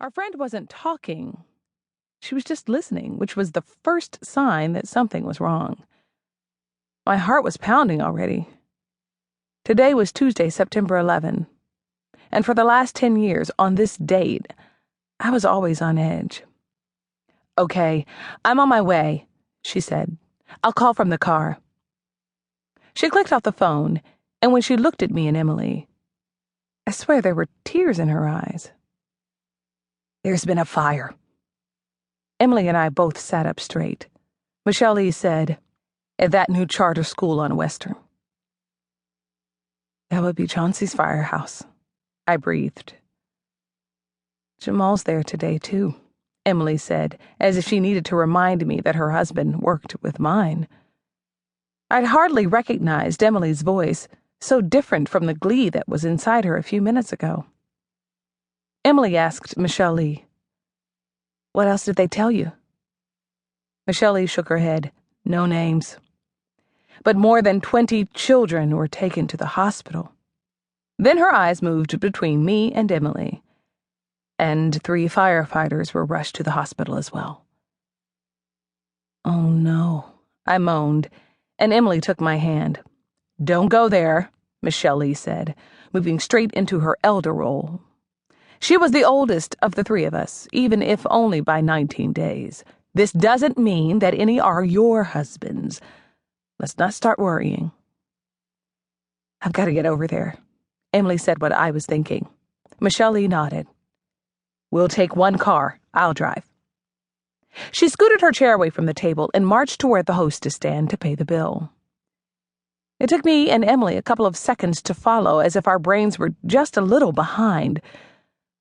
Our friend wasn't talking. She was just listening, which was the first sign that something was wrong. My heart was pounding already. Today was Tuesday, September 11, and for the last 10 years, on this date, I was always on edge. "Okay, I'm on my way," she said. "I'll call from the car." She clicked off the phone, and when she looked at me and Emily, I swear there were tears in her eyes. "There's been a fire." Emily and I both sat up straight. Leigh said, "At that new charter school on Western." "That would be Chauncey's firehouse," I breathed. "Jamal's there today, too," Emily said, as if she needed to remind me that her husband worked with mine. I'd hardly recognized Emily's voice, so different from the glee that was inside her a few minutes ago. Emily asked Leigh, "What else did they tell you?" Leigh shook her head. "No names. But more than 20 children were taken to the hospital." Then her eyes moved between me and Emily, and 3 firefighters were rushed to the hospital as well. "Oh no," I moaned, and Emily took my hand. "Don't go there," Leigh said, moving straight into her elder role. She was the oldest of the 3 of us, even if only by 19 days. "This doesn't mean that any are your husbands. Let's not start worrying." "I've got to get over there." Emily said what I was thinking. Leigh nodded. "We'll take 1 car. I'll drive." She scooted her chair away from the table and marched toward the hostess stand to pay the bill. It took me and Emily a couple of seconds to follow, as if our brains were just a little behind.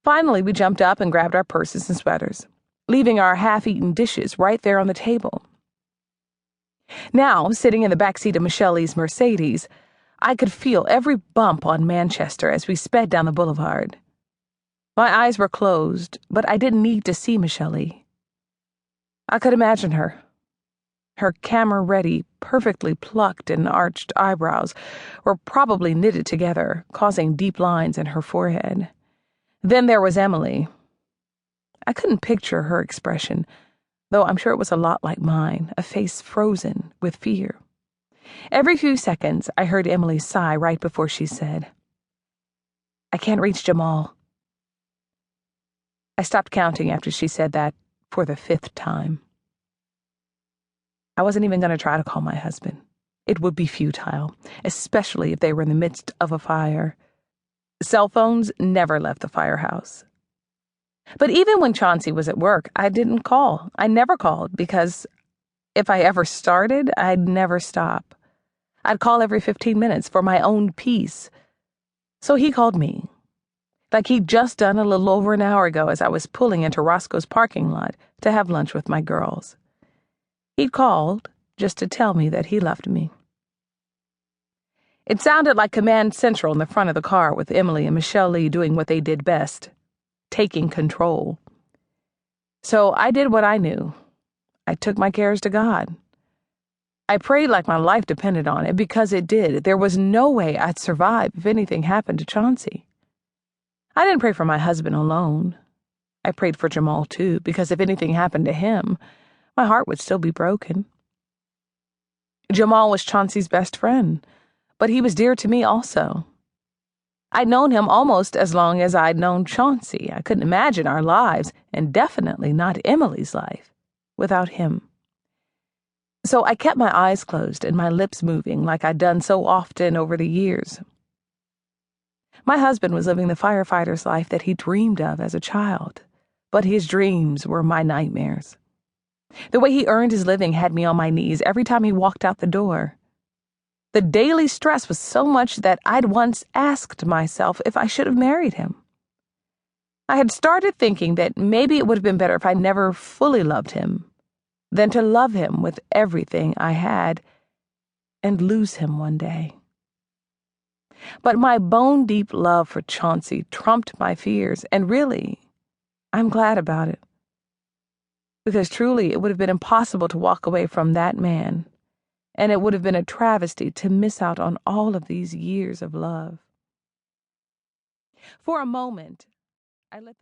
Finally, we jumped up and grabbed our purses and sweaters, leaving our half-eaten dishes right there on the table. Now, sitting in the backseat of Lee's Mercedes, I could feel every bump on Manchester as we sped down the boulevard. My eyes were closed, but I didn't need to see Lee. I could imagine her. Her camera-ready, perfectly plucked and arched eyebrows were probably knitted together, causing deep lines in her forehead. Then there was Emily. I couldn't picture her expression, though I'm sure it was a lot like mine, a face frozen with fear. Every few seconds, I heard Emily sigh right before she said, "I can't reach Jamal." I stopped counting after she said that for the 5th time. I wasn't even going to try to call my husband. It would be futile, especially if they were in the midst of a fire. Cell phones never left the firehouse. But even when Chauncey was at work, I didn't call. I never called, because if I ever started, I'd never stop. I'd call every 15 minutes for my own peace. So he called me, like he'd just done a little over an hour ago as I was pulling into Roscoe's parking lot to have lunch with my girls. He'd called just to tell me that he loved me. It sounded like Command Central in the front of the car, with Emily and Leigh doing what they did best, taking control. So I did what I knew. I took my cares to God. I prayed like my life depended on it, because it did. There was no way I'd survive if anything happened to Chauncey. I didn't pray for my husband alone. I prayed for Jamal, too, because if anything happened to him, my heart would still be broken. Jamal was Chauncey's best friend, but he was dear to me also. I'd known him almost as long as I'd known Chauncey. I couldn't imagine our lives, and definitely not Emily's life, without him. So I kept my eyes closed and my lips moving like I'd done so often over the years. My husband was living the firefighter's life that he dreamed of as a child, but his dreams were my nightmares. The way he earned his living had me on my knees every time he walked out the door. The daily stress was so much that I'd once asked myself if I should have married him. I had started thinking that maybe it would have been better if I never fully loved him than to love him with everything I had and lose him one day. But my bone-deep love for Chauncey trumped my fears, and really, I'm glad about it. Because truly, it would have been impossible to walk away from that man, and it would have been a travesty to miss out on all of these years of love. For a moment, I let the